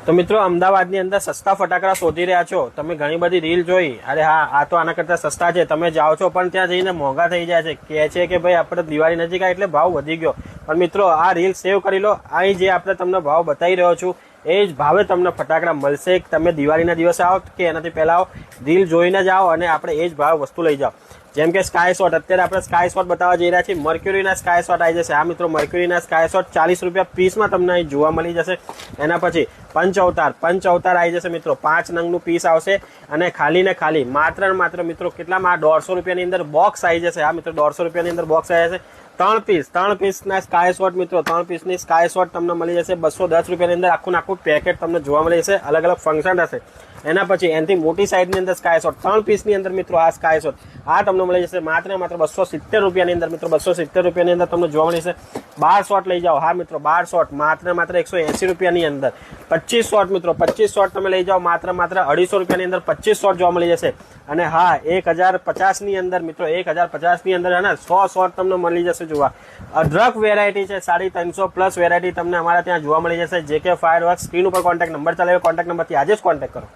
તો મિત્રો અમદાવાદની અંદર સસ્તા ફટાકડા શોધી રહ્યા છો તમે, ઘણી બધી રીલ જોઈ, અરે હા આ તો આના કરતા સસ્તા છે, તમે જાઓ છો પણ ત્યાં જઈને મોંઘા થઈ જાય છે, કહે છે કે ભાઈ આપણે દિવાળી નજીક આવી એટલે ભાવ વધી ગયો. પણ મિત્રો આ રીલ સેવ કરી લો, અહીં જે આપણે તમને ભાવ બતાવી રહ્યો છું એ જ ભાવે તમને ફટાકડા મળશે. તમે દિવાળીના દિવસે આવો કે એનાથી પહેલા આવો, રીલ જોઈને જ આવો અને આપણે એ જ ભાવ વસ્તુ લઈ જાઓ. જેમ કે સ્કાય શોટ, અત્યારે આપણે સ્કાય શોટ બતાવવા જઈ રહ્યા છીએ. મર્ક્યુરીના સ્કાય શોટ આવી જશે. આ મિત્રો મર્ક્યુરીના સ્કાય શોટ 40 રૂપિયા પીસમાં તમને અહીં જોવા મળી જશે. એના પછી પંચ અવતાર આવી જશે મિત્રો, 5 નંગનું પીસ આવશે અને ખાલી ને ખાલી માત્ર ને માત્ર મિત્રો કેટલામાં 150 રૂપિયાની અંદર બોક્સ આવી જશે. આ મિત્રો 150 રૂપિયાની અંદર બોક્સ આવી જશે. 3 પીસના સ્કાય શોટ મિત્રો, 3 પીસની સ્કાય શોટ તમને મળી જશે 210 રૂપિયાની અંદર. આખું પેકેટ તમને જોવા મળી જશે, અલગ અલગ ફંક્શન હશે. એના પછી એનાથી મોટી સાઈડની અંદર સ્કાય શોટ 3 પીસની અંદર મિત્રો, આ સ્કાય શોટ આ તમને મળી જશે માત્ર 270 રૂપિયાની અંદર મિત્રો, 270 રૂપિયાની અંદર તમને જોવા મળી જશે. 12 શોટ લઈ જાઓ. હા મિત્રો 12 શોટ માત્ર 180 રૂપિયાની અંદર. 25 શોટ મિત્રો, 25 શોટ તમે લઈ જાઓ માત્ર 250 રૂપિયાની અંદર 25 શોટ જોવા મળી જશે. અને હા 1050ની અંદર મિત્રો, 1050ની અંદર અને 100 શોટ તમને મળી જશે જોવા. અઢળક વેરાયટી છે, 350+ વેરાયટી તમને અમારા ત્યાં જોવા મળી જશે. JK ફાયરવર્ક્સ, સ્ક્રીન ઉપર કોન્ટેક્ટ નંબર ચાલે, કોન્ટેક્ટ નંબરથી આજે જ કોન્ટેક્ટ કરો.